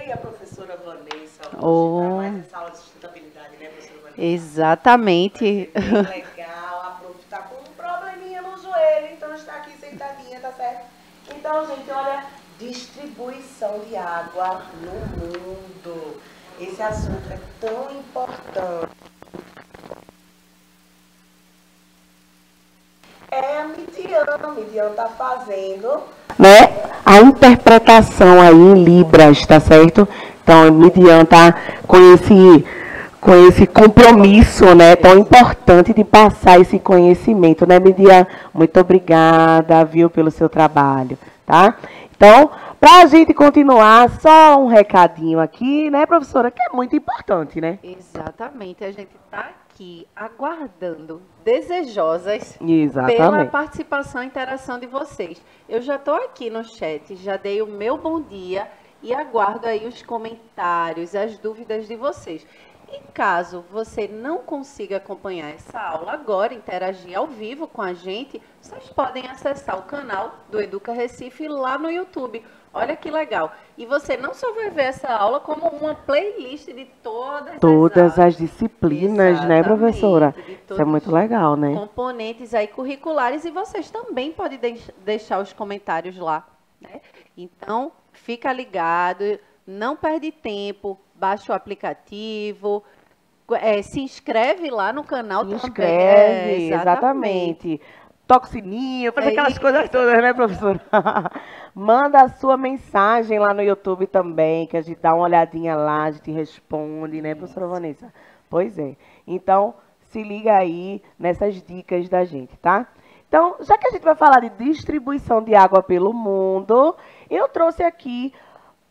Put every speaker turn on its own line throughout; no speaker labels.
e a professora Vanessa hoje para
Oh,
mais essa aula de sustentabilidade, né, professora Vanessa?
exatamente.
Vai ser bem legal. A prof está com um probleminha no joelho, então está aqui sentadinha, tá certo? Então, gente, olha, distribuição de água no mundo. Esse assunto é tão importante. É a Midian está fazendo, né, a interpretação aí em Libras, tá certo? Então, a Midian está com esse compromisso, né, tão importante de passar esse conhecimento, né, Midian? Muito obrigada, viu, pelo seu trabalho, tá? Então, para a gente continuar, só um recadinho aqui, né, professora, que é muito importante, né?
Exatamente, a gente está aqui aguardando, desejosas pela
Exatamente.
participação e interação de vocês. Eu já estou aqui no chat, já dei o meu bom dia e aguardo aí os comentários, as dúvidas de vocês. E caso você não consiga acompanhar essa aula agora, interagir ao vivo com a gente, vocês podem acessar o canal do Educa Recife lá no YouTube. Olha que legal. E você não só vai ver essa aula, como uma playlist de todas as
Todas
aulas.
as disciplinas, né, professora?
Exatamente, de
Isso é
todos
muito
os
legal, né?
componentes aí curriculares. E vocês também podem deixar os comentários lá, né? Então, fica ligado, não perde tempo, baixa o aplicativo, se inscreve lá no
Se
canal também.
inscreve,
Exatamente.
exatamente. Toca o sininho, faz
É
aquelas coisas
isso.
todas, né, professora? Manda a sua mensagem lá no YouTube também, que a gente dá uma olhadinha lá, a gente responde, né, professora Vanessa? Pois é. Então, se liga aí nessas dicas da gente, tá? Então, já que a gente vai falar de distribuição de água pelo mundo, eu trouxe aqui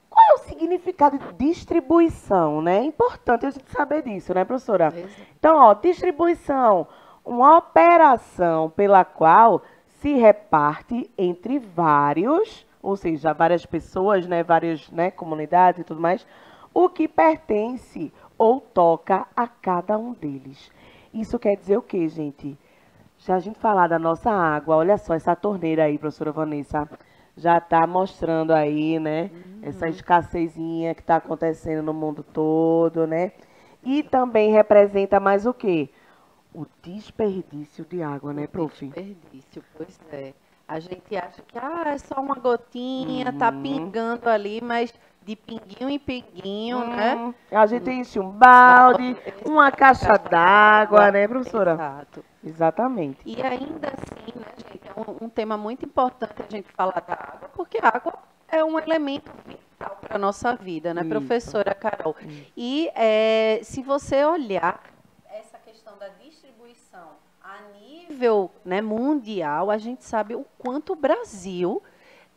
qual é o significado de distribuição, né? É importante a gente saber disso, né, professora?
Exato.
Então, ó, distribuição, uma operação pela qual se reparte entre vários, ou seja, várias pessoas, né, várias, né, comunidades e tudo mais, o que pertence ou toca a cada um deles. Isso quer dizer o quê, gente? Já a gente falar da nossa água, olha só essa torneira aí, professora Vanessa, já está mostrando aí, né, essa
Uhum.
escassezinha que está acontecendo no mundo todo, né? E também representa mais o quê? O desperdício de água,
O
né, prof?
desperdício, pois é. A gente acha que é só uma gotinha, tá
Uhum.
pingando ali, mas de pinguinho em pinguinho, né?
A gente enche um balde, uma
Essa
caixa
caixa
d'água,
d'água,
né, professora?
exato.
Exatamente.
E ainda assim, né, gente, é um tema muito importante a gente falar da água, porque a água é um elemento vital para a nossa vida, né,
Isso.
professora Carol?
Isso.
E se você olhar essa questão da distribuição a nível, né, mundial, a gente sabe o quanto o Brasil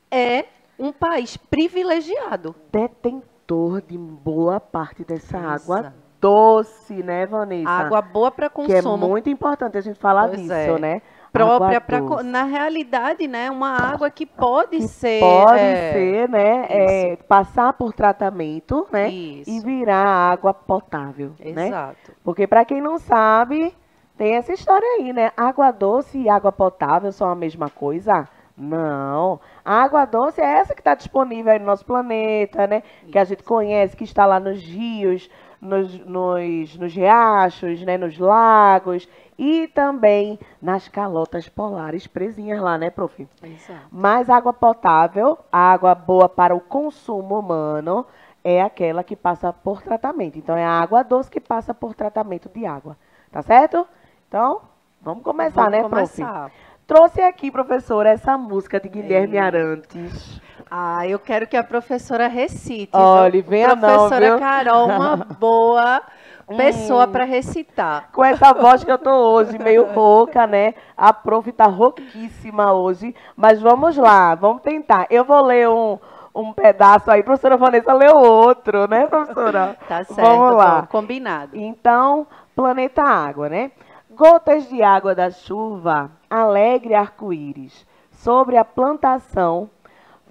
é um país privilegiado.
Detentor de boa parte dessa água
Exato.
doce, né, Vanessa?
Água boa para
Que é
consumo.
muito importante a gente falar
Pois
disso,
é.
né? Água
Própria para,
doce.
na realidade, né, uma água que pode
Que
ser,
pode ser, né,
isso,
passar por tratamento, né, e
isso,
virar água potável, né?
exato.
Porque para quem não sabe, tem essa história aí, né? Água doce e água potável são a mesma coisa? Não. A água doce é essa que está disponível aí no nosso planeta, né? Que a gente conhece, que está lá nos rios, nos riachos, né? Nos lagos e também nas calotas polares presinhas lá, né, prof?
Exato.
Mas água potável, a água boa para o consumo humano, é aquela que passa por tratamento. Então, é a água doce que passa por tratamento de água. Tá certo? Então, vamos começar,
Vamos
né, prof?
começar.
Trouxe aqui, professora, essa música de Guilherme
E-
Arantes.
eu quero que a professora recite, viu?
Olha, venha não,
Professora
viu?
Carol, uma boa pessoa
Hum,
para recitar.
com essa voz que eu tô hoje, meio rouca, né? A prof tá rouquíssima hoje. Mas vamos lá, vamos tentar. Eu vou ler um pedaço aí, professora Vanessa leu outro, né, professora?
Tá
Vamos
certo,
lá.
vamos, combinado.
Então, planeta água, né? Gotas de água da chuva, alegre arco-íris. Sobre a plantação,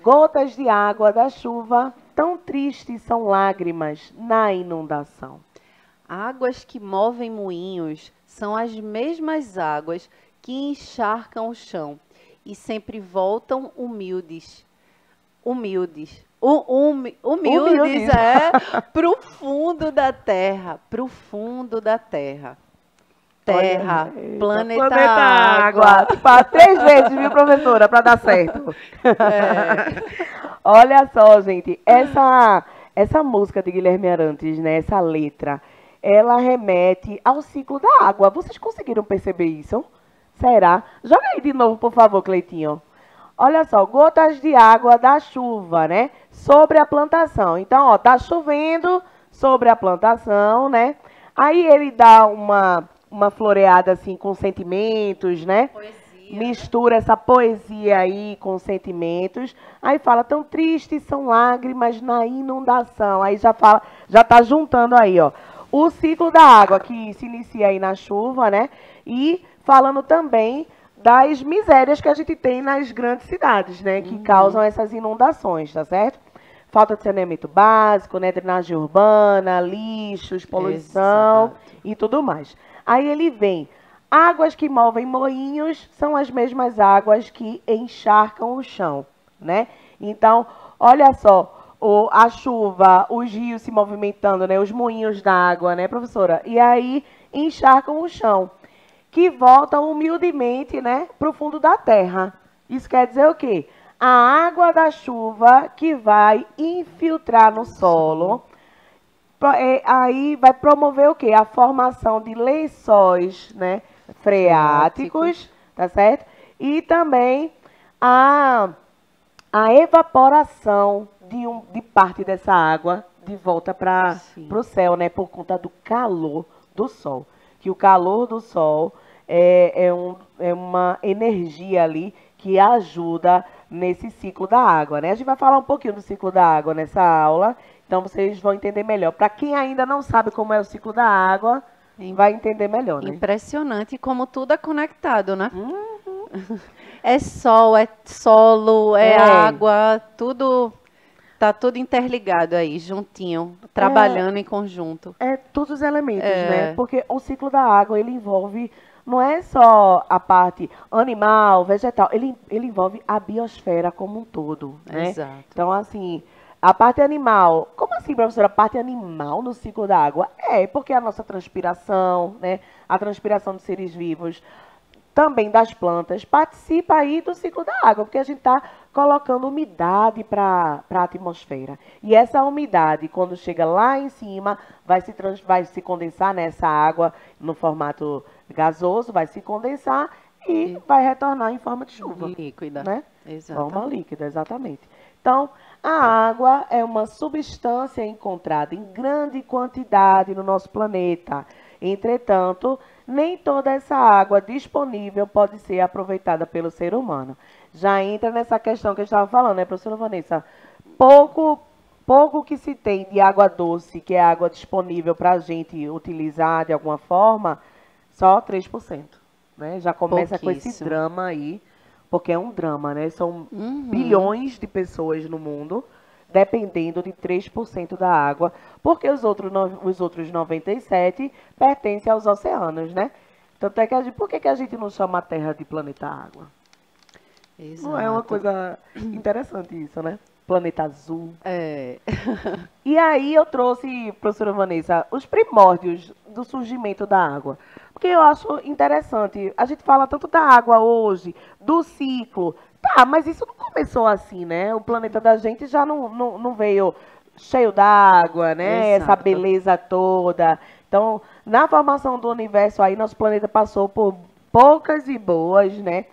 gotas de água da chuva, tão tristes são lágrimas na inundação.
Águas que movem moinhos são as mesmas águas que encharcam o chão e sempre voltam humildes, humildes. Humildes é pro fundo da Terra. Pro fundo da Terra. Terra,
Olha,
planeta
Água. Para 3 vezes, viu, professora, para dar certo. Olha só, gente, essa música de Guilherme Arantes, né, essa letra, ela remete ao ciclo da água. Vocês conseguiram perceber isso? Será? Joga aí de novo, por favor, Cleitinho. Olha só, gotas de água da chuva, né, sobre a plantação. Então, ó, tá chovendo sobre a plantação, né? Aí ele dá uma floreada assim com sentimentos, né? Mistura essa poesia aí com sentimentos. Aí fala, tão tristes são lágrimas na inundação. Aí já fala, já tá juntando aí, ó, o ciclo da água que se inicia aí na chuva, né? E falando também das misérias que a gente tem nas grandes cidades, né? Que causam essas inundações, tá certo? Falta de saneamento básico, né? Drenagem urbana, lixos, poluição. Exato. E tudo mais. Aí ele vem, águas que movem moinhos são as mesmas águas que encharcam o chão, né? Então, olha só, a chuva, os rios se movimentando, né? Os moinhos d'água, né, professora? E aí encharcam o chão, que voltam humildemente, né, para o fundo da terra. Isso quer dizer o quê? A água da chuva que vai infiltrar no solo, aí vai promover o quê? A formação de lençóis, né, freáticos, tá certo? E também a evaporação de parte dessa água de volta para o céu, né, por conta do calor do sol. Que o calor do sol é uma energia ali que ajuda nesse ciclo da água, né? A gente vai falar um pouquinho do ciclo da água nessa aula, então vocês vão entender melhor. Para quem ainda não sabe como é o ciclo da água, vai entender melhor, né?
Impressionante como tudo é conectado, né? É sol, é solo, é água, tudo... Tá tudo interligado aí, juntinho, trabalhando em conjunto.
Todos os elementos, né? Porque o ciclo da água, ele envolve, não é só a parte animal, vegetal, ele envolve a biosfera como um todo, né?
Exato.
Então, assim, a parte animal, como assim, professora, a parte animal no ciclo da água? Porque a nossa transpiração, né? A transpiração dos seres vivos, também das plantas, participa aí do ciclo da água, porque a gente está colocando umidade para a atmosfera. E essa umidade, quando chega lá em cima, vai se condensar nessa água no formato gasoso, vai se condensar e vai retornar em forma de chuva.
Líquida.
Né?
Exatamente.
Forma líquida, exatamente. Então, a água é uma substância encontrada em grande quantidade no nosso planeta. Entretanto, nem toda essa água disponível pode ser aproveitada pelo ser humano. Já entra nessa questão que eu estava falando, né, professora Vanessa? Pouco que se tem de água doce, que é água disponível para a gente utilizar de alguma forma, só 3%. Né? Já começa com esse drama aí, porque é um drama, né? São bilhões de pessoas no mundo dependendo de 3% da água, porque os outros 97% pertencem aos oceanos, né? Tanto é que por que a gente não chama a Terra de planeta água? Exato. Não é uma coisa interessante isso, né? Planeta azul. E aí eu trouxe, professora Vanessa, os primórdios do surgimento da água. Porque eu acho interessante. A gente fala tanto da água hoje, do ciclo. Tá, mas isso não começou assim, né? O planeta da gente já não veio cheio d'água, né? Exato. Essa beleza toda. Então, na formação do universo aí, nosso planeta passou por poucas e boas, né?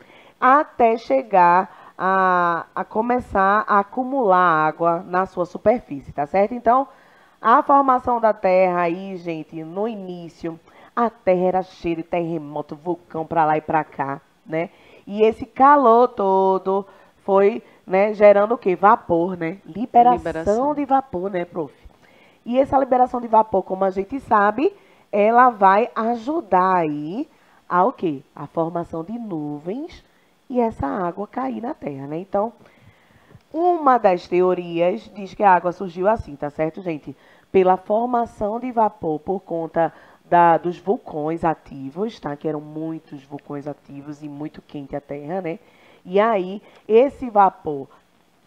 Até chegar a começar a acumular água na sua superfície, tá certo? Então, a formação da Terra aí, gente, no início, a Terra era cheia de terremoto, vulcão para lá e para cá, né? E esse calor todo foi, né, gerando o quê? Vapor, né? Liberação de vapor, né, prof? E essa liberação de vapor, como a gente sabe, ela vai ajudar aí a o quê? A formação de nuvens e essa água cair na Terra, né? Então, uma das teorias diz que a água surgiu assim, tá certo, gente? Pela formação de vapor por conta dos vulcões ativos, tá? Que eram muitos vulcões ativos e muito quente a Terra, né? E aí, esse vapor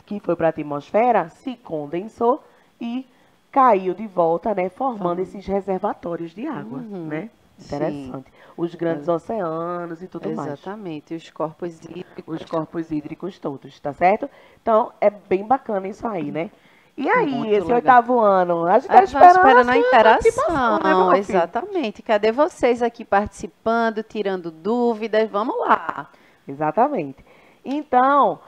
que foi para a atmosfera se condensou e caiu de volta, né, formando esses reservatórios de água, né? Interessante. Sim. Os grandes oceanos e tudo mais.
Exatamente, os corpos hídricos.
Os corpos hídricos todos, tá certo? Então, é bem bacana isso aí, né? E aí,
Muito
esse
legal.
8º ano? A gente tá esperando
a interação,
né,
exatamente. Cadê vocês aqui participando, tirando dúvidas? Vamos lá.
Exatamente. Então,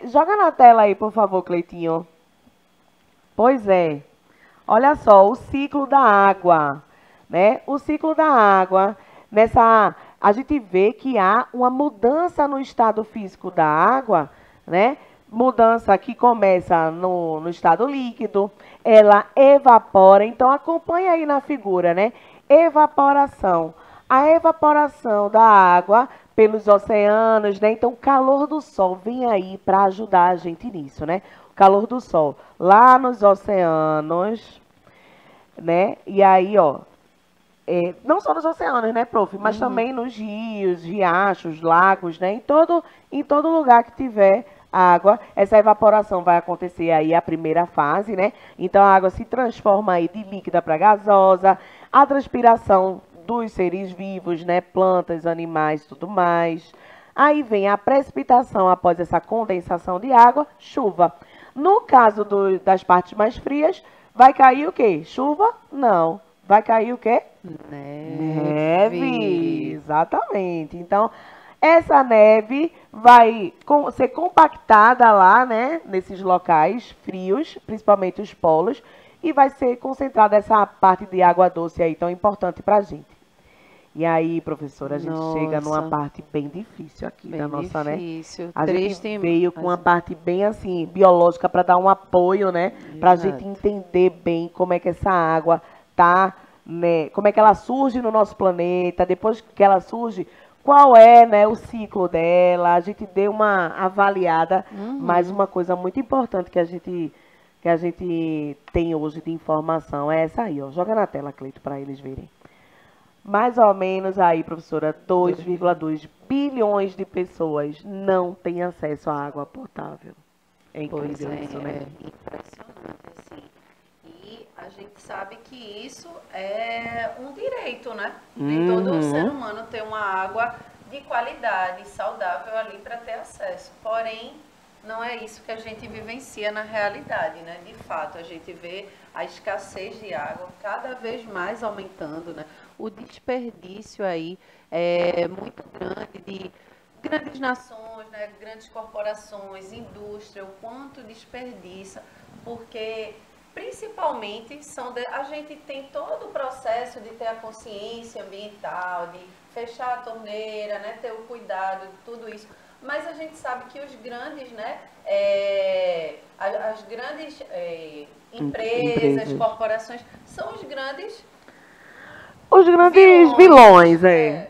joga na tela aí, por favor, Cleitinho. Pois é. Olha só, o ciclo da água, né? O ciclo da água, a gente vê que há uma mudança no estado físico da água, né? Mudança que começa no estado líquido, ela evapora, então acompanha aí na figura, né? Evaporação. A evaporação da água pelos oceanos, né? Então o calor do sol vem aí para ajudar a gente nisso, né? O calor do sol lá nos oceanos, né? E aí, ó, não só nos oceanos, né, prof? Mas também nos rios, riachos, lagos, né? Em todo lugar que tiver água, essa evaporação vai acontecer aí a primeira fase, né? Então a água se transforma aí de líquida para gasosa, a transpiração dos seres vivos, né? Plantas, animais, tudo mais. Aí vem a precipitação após essa condensação de água, chuva. No caso das partes mais frias, vai cair o quê? Chuva? Não. Vai cair o quê? Neve. Exatamente. Então, essa neve vai ser compactada lá, né, nesses locais frios, principalmente os polos, e vai ser concentrada essa parte de água doce aí tão importante para a gente. E aí, professora, a gente chega numa parte bem difícil aqui da nossa,
difícil,
né? A gente veio com uma parte bem, assim, biológica para dar um apoio, né? Para a gente entender bem como é que essa água tá, né? Como é que ela surge no nosso planeta, depois que ela surge, qual é, né, o ciclo dela. A gente deu uma avaliada, mas uma coisa muito importante que a gente tem hoje de informação é essa aí, ó. Joga na tela, Cleito, para eles verem. Mais ou menos aí, professora, 2,2 bilhões de pessoas não têm acesso à água potável. É incrível isso, né?
É impressionante, assim. E a gente sabe que isso é um direito, né? De todo ser humano ter uma água de qualidade, saudável ali para ter acesso. Porém, não é isso que a gente vivencia na realidade, né? De fato, a gente vê a escassez de água cada vez mais aumentando, né? O desperdício aí é muito grande de grandes nações, né? Grandes corporações, indústria, o quanto desperdiça, porque principalmente a gente tem todo o processo de ter a consciência ambiental, de fechar a torneira, né? Ter o cuidado de tudo isso. Mas a gente sabe que os grandes, né, as grandes empresas, corporações, são os grandes
vilões.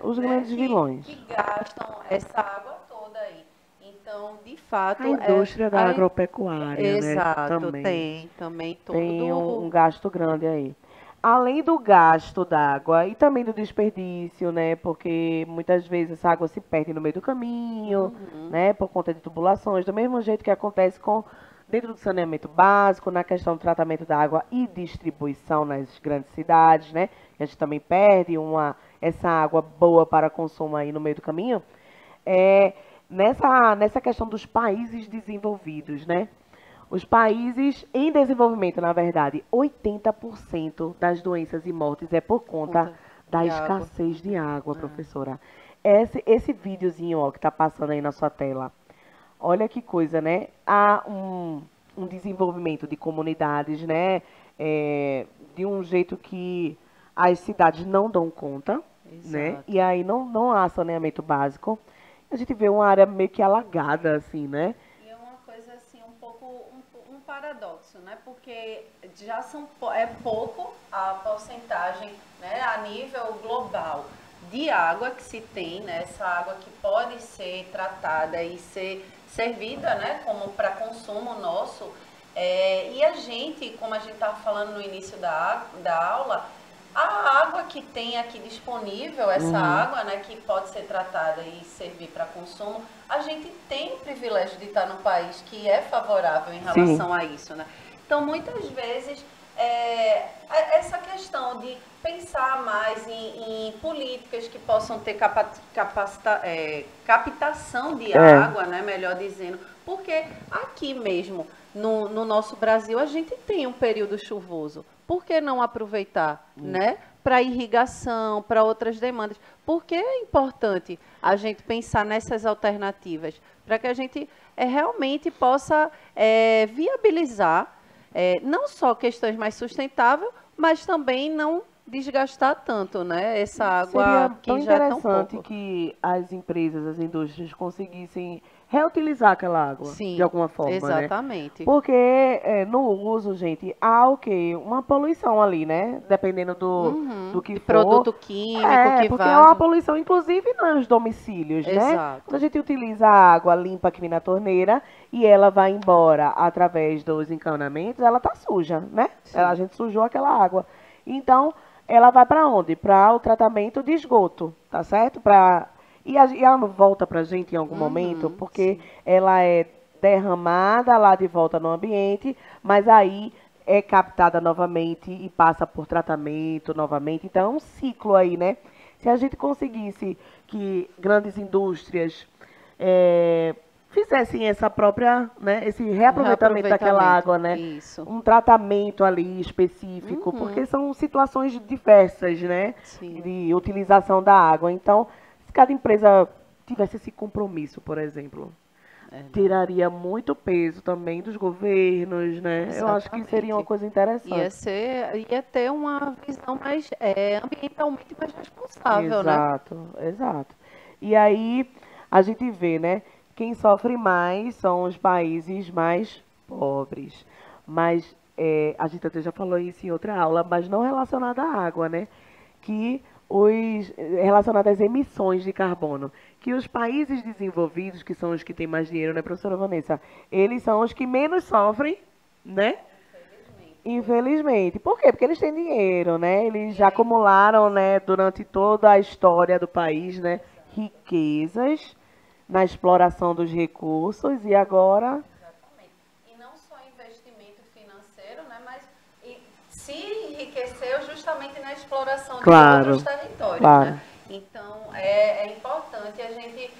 Os grandes vilões.
Que gastam essa água toda aí. Então, de fato...
A indústria da agropecuária,
exato,
né? Também.
Também
tem um gasto grande aí. Além do gasto d'água e também do desperdício, né? Porque muitas vezes essa água se perde no meio do caminho, né? Por conta de tubulações, do mesmo jeito que acontece dentro do saneamento básico, na questão do tratamento da água e distribuição nas grandes cidades, né? A gente também perde essa água boa para consumo aí no meio do caminho. Nessa questão dos países desenvolvidos, né? Os países em desenvolvimento, na verdade, 80% das doenças e mortes é por conta da escassez de água, professora. Esse videozinho, ó, que está passando aí na sua tela. Olha que coisa, né? Há um desenvolvimento de comunidades, né? De um jeito que as cidades não dão conta, né? E aí não há saneamento básico. A gente vê uma área meio que alagada, assim, né?
Paradoxo, né? Porque já é pouco a porcentagem, né, a nível global de água que se tem, né? Essa água que pode ser tratada e ser servida, né, como para consumo nosso. E a gente, como a gente estava falando no início da aula, A água que tem aqui disponível, essa água, né, que pode ser tratada e servir para consumo, a gente tem o privilégio de estar num país que é favorável em relação a isso, né? Então, muitas vezes, essa questão de pensar mais em políticas que possam ter captação de água, né, melhor dizendo, porque aqui mesmo, no nosso Brasil, a gente tem um período chuvoso. Por que não aproveitar, né, para irrigação, para outras demandas? Por que é importante a gente pensar nessas alternativas? Para que a gente realmente possa viabilizar não só questões mais sustentáveis, mas também não desgastar tanto, né, essa água que já é tão pouco.
Seria interessante que as empresas, as indústrias conseguissem reutilizar aquela água, de alguma forma,
exatamente.
Né? Porque no uso, gente, há o quê? Uma poluição ali, né? Dependendo do que for.
Produto químico que
porque
vaza.
é uma poluição, inclusive, nos domicílios,
Exato.
né? Quando a gente utiliza a água limpa que vem na torneira e ela vai embora através dos encanamentos, ela tá suja, né? A gente sujou aquela água. Então, ela vai para onde? Para o tratamento de esgoto, tá certo? E ela não volta para a gente em algum momento, porque ela é derramada lá de volta no ambiente, mas aí é captada novamente e passa por tratamento novamente. Então, é um ciclo aí, né? Se a gente conseguisse que grandes indústrias fizessem essa própria, né, esse reaproveitamento daquela água, né?
Isso.
Um tratamento ali específico, porque são situações diversas, né? De utilização da água. Então, se cada empresa tivesse esse compromisso, por exemplo, tiraria muito peso também dos governos, né? Exatamente. Eu acho que seria uma coisa interessante.
Ia ter uma visão mais ambientalmente mais responsável,
exato, né? Exato. E aí a gente vê, né? Quem sofre mais são os países mais pobres. Mas a gente até já falou isso em outra aula, mas não relacionada à água, né? Que relacionado às emissões de carbono, que os países desenvolvidos, que são os que têm mais dinheiro, né, professora Vanessa? Eles são os que menos sofrem, né? Infelizmente. Por quê? Porque eles têm dinheiro, né? Eles já acumularam, né, durante toda a história do país, né, riquezas na exploração dos recursos e agora...
Exatamente. E não só investimento financeiro, né, mas se enriqueceu justamente na exploração de outros territórios. Né? Então, é importante a gente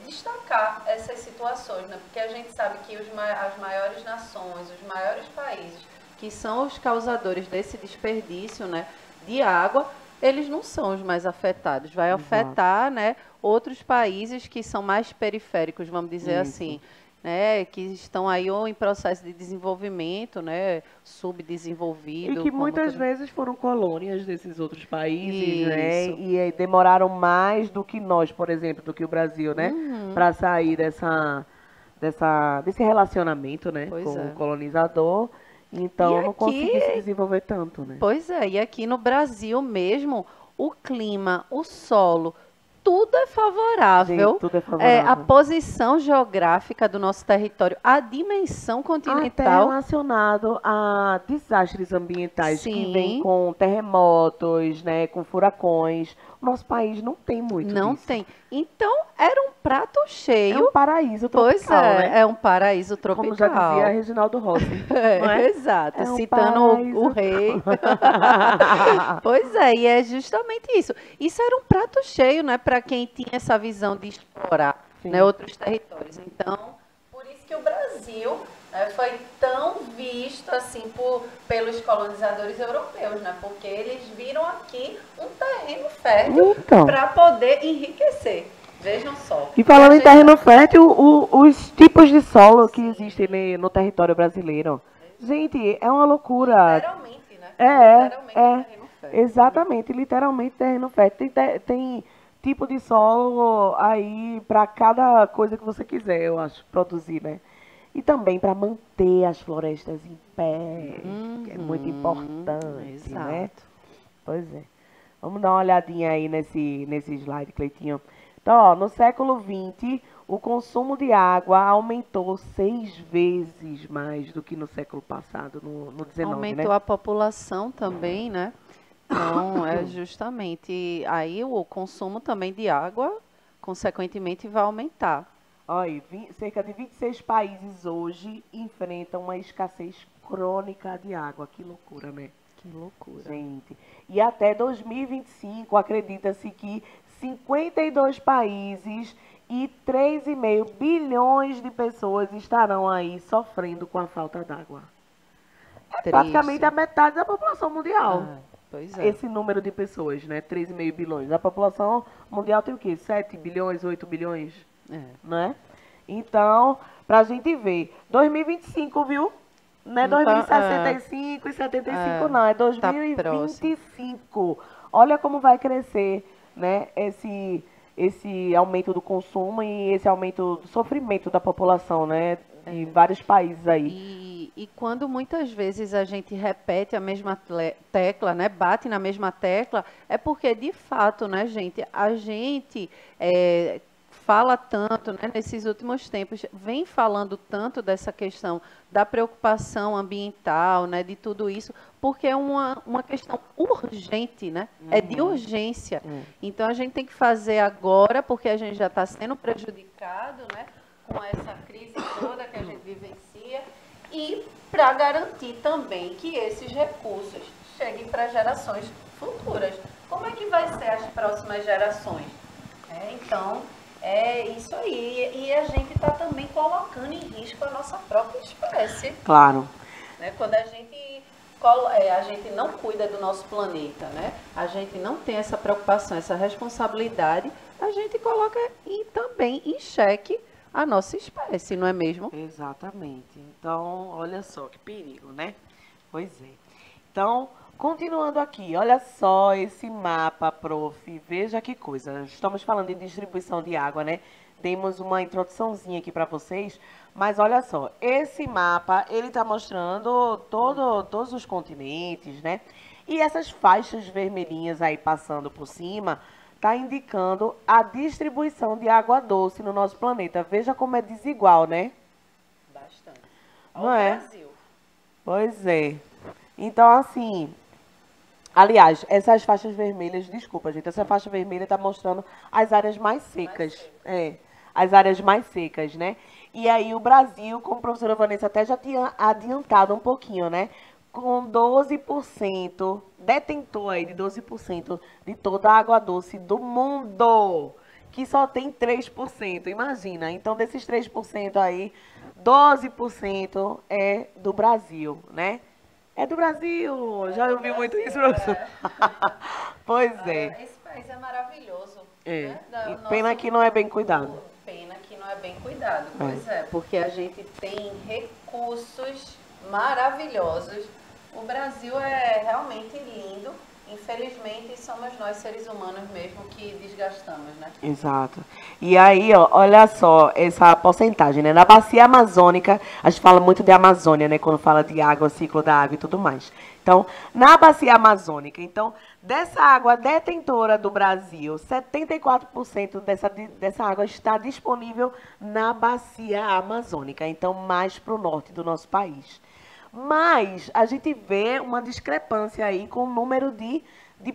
destacar essas situações, né? Porque a gente sabe que as maiores nações, os maiores países, que são os causadores desse desperdício, né, de água, eles não são os mais afetados. Vai afetar, né, outros países que são mais periféricos, vamos dizer assim, né, que estão aí ou em processo de desenvolvimento, né, subdesenvolvido.
E que muitas vezes foram colônias desses outros países, né, e demoraram mais do que nós, por exemplo, do que o Brasil, né, para sair desse relacionamento, né, com o colonizador. Então, não conseguiu se desenvolver tanto, né?
Pois é, e aqui no Brasil mesmo, o clima, o solo, tudo é favorável.
Sim, tudo é favorável.
A posição geográfica do nosso território, a dimensão continental.
Até relacionado a desastres ambientais que vêm com terremotos, né, com furacões. O nosso país não tem muito disso.
Não tem. Então, era um prato cheio.
É um paraíso tropical,
pois é,
né?
É um paraíso tropical.
Como já dizia Reginaldo Rossi. Não é?
Exato, citando o rei. Pois é, e é justamente isso. Isso era um prato cheio, né, para quem tinha essa visão de explorar, né, outros territórios. Então, por isso que o Brasil, né, foi tão visto assim pelos colonizadores europeus, né? Porque eles viram aqui um terreno fértil para poder enriquecer. Vejam só.
E falando em terreno fértil, os tipos de solo que existem no território brasileiro. Gente, é uma loucura.
Literalmente, né? Literalmente terreno fértil.
Exatamente, literalmente terreno fértil. Tem tipo de solo aí para cada coisa que você quiser, eu acho, produzir, né? E também para manter as florestas em pé, que é muito importante, né? Pois é. Vamos dar uma olhadinha aí nesse slide, Cleitinho. Então, ó, no século XX, o consumo de água aumentou 6 vezes mais do que no século passado, no 19,
aumentou,
né?
a população também, né? Então, é justamente aí o consumo também de água, consequentemente, vai aumentar.
Olha, cerca de 26 países hoje enfrentam uma escassez crônica de água. Que loucura, né?
Que loucura.
Gente. E até 2025, acredita-se que 52 países e 3,5 bilhões de pessoas estarão aí sofrendo com a falta d'água. É praticamente a metade da população mundial.
Pois é.
Esse número de pessoas, né? 3,5 bilhões. A população mundial tem o quê? 7 bilhões, 8 bilhões? Né? Então, pra gente ver. 2025, viu? Não é 2065 e 75, não. É 2025. Olha como vai crescer, né? Esse aumento do consumo e esse aumento do sofrimento da população, né? Em vários países aí.
E quando muitas vezes a gente repete a mesma tecla, né, bate na mesma tecla, é porque, de fato, né, gente, a gente fala tanto, né, nesses últimos tempos, vem falando tanto dessa questão da preocupação ambiental, né, de tudo isso, porque é uma questão urgente, né? É de urgência. Então, a gente tem que fazer agora, porque a gente já está sendo prejudicado, né, com essa crise toda que a gente vivencia, e para garantir também que esses recursos cheguem para gerações futuras. Como é que vai ser as próximas gerações? Então, é isso aí. E a gente está também colocando em risco a nossa própria espécie.
Claro.
Né? Quando a gente não cuida do nosso planeta, né? A gente não tem essa preocupação, essa responsabilidade, a gente coloca também em xeque a nossa espécie, não é mesmo?
Exatamente. Então, olha só que perigo, né? Pois é. Então, continuando aqui, olha só esse mapa, prof. Veja que coisa. Estamos falando de distribuição de água, né? Demos uma introduçãozinha aqui para vocês, mas olha só, esse mapa, ele está mostrando todos os continentes, né? E essas faixas vermelhinhas aí passando por cima está indicando a distribuição de água doce no nosso planeta. Veja como é desigual, né?
Bastante.
Não é? Brasil. Pois é. Então, assim, aliás, essas faixas vermelhas, desculpa, gente, essa faixa vermelha está mostrando as áreas mais secas. As áreas mais secas, né? E aí o Brasil, como a professora Vanessa até já tinha adiantado um pouquinho, né? Com 12%, detentor aí de 12% de toda a água doce do mundo, que só tem 3%, imagina. Então, desses 3% aí, 12% é do Brasil, né? É do Brasil, já ouvi muito isso, professor. Pois é.
Esse país é maravilhoso.
Né? E pena que não é bem cuidado.
Pena que não é bem cuidado, pois é, porque a gente tem recursos maravilhosos. O Brasil é realmente lindo. Infelizmente, somos nós, seres humanos mesmo, que desgastamos, né?
Exato. E aí, ó, olha só essa porcentagem, né? Na bacia amazônica, a gente fala muito de Amazônia, né? Quando fala de água, ciclo da água e tudo mais. Então, na bacia amazônica, então, dessa água detentora do Brasil, 74% dessa água está disponível na bacia amazônica. Então, mais para o norte do nosso país. Mas a gente vê uma discrepância aí com o número de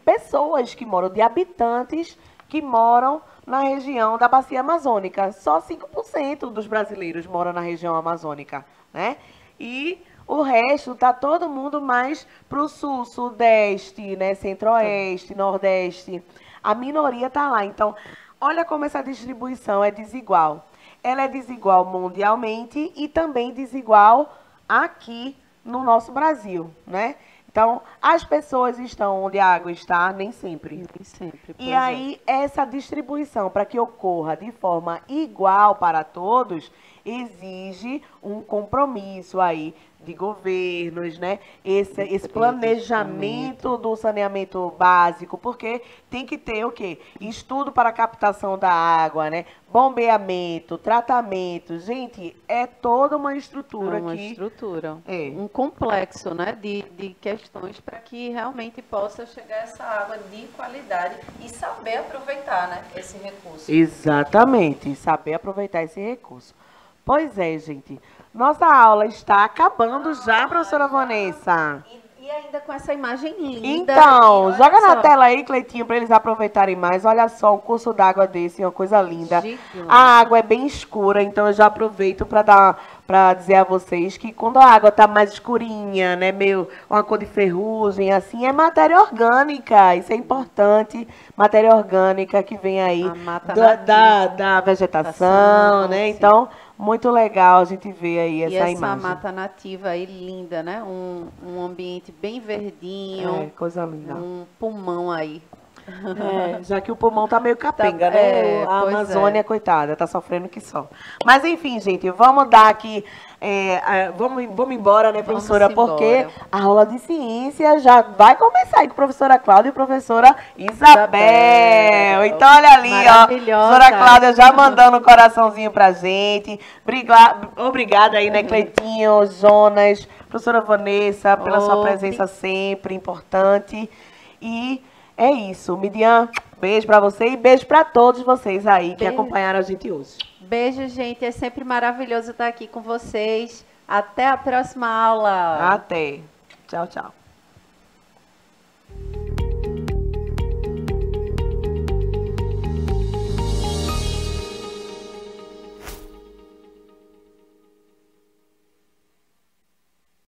pessoas que moram, de habitantes que moram na região da bacia amazônica. Só 5% dos brasileiros moram na região amazônica, né? E o resto tá todo mundo mais para o sul, sudeste, né? Centro-oeste, nordeste. A minoria tá lá. Então, olha como essa distribuição é desigual. Ela é desigual mundialmente e também desigual aqui no nosso Brasil, né? Então, as pessoas estão onde a água está, nem sempre.
Nem sempre.
E aí, essa distribuição, para que ocorra de forma igual para todos, exige um compromisso aí de governos, né? Esse planejamento do saneamento básico, porque tem que ter o quê? Estudo para a captação da água, né? Bombeamento, tratamento. Gente, é toda uma estrutura aqui.
Uma estrutura. Um complexo, né? De questões para que realmente possa chegar essa água de qualidade e saber aproveitar, né? Esse recurso.
Exatamente, saber aproveitar esse recurso. Pois é, gente. Nossa aula está acabando já, professora Vanessa.
E ainda ainda com essa imagem linda.
Então,
olha
joga na
só.
tela aí, Cleitinho, para eles aproveitarem mais. Olha só, um curso d'água desse, uma coisa linda.
Gigante.
A água é bem escura, então eu já aproveito para dizer a vocês que quando a água tá mais escurinha, né, meio uma cor de ferrugem, assim, é matéria orgânica. Isso é importante, matéria orgânica que vem aí
A mata
da vegetação, né?
sim.
Então, muito legal a gente ver aí
E
essa
essa
imagem.
mata nativa aí linda, né? Um ambiente bem verdinho.
É, coisa linda.
Um pulmão aí.
É, já que o pulmão tá meio capenga, né? A
pois
Amazônia, coitada, tá sofrendo que só. Mas enfim, gente, vamos dar aqui. Vamos embora, né, professora?
Vamos
Porque
embora.
a aula de ciência já vai começar aí com a professora Cláudia e a professora Isabel. Então, olha ali, ó.
Maravilhosa.
Professora Cláudia já mandando um coraçãozinho pra gente. Obrigada aí, né, Cleitinho, Jonas, professora Vanessa, pela sua presença sempre importante. E é isso. Midian, beijo pra você e beijo pra todos vocês aí que acompanharam a gente hoje.
Beijo, gente. É sempre maravilhoso estar aqui com vocês. Até a próxima aula.
Até. Tchau, tchau.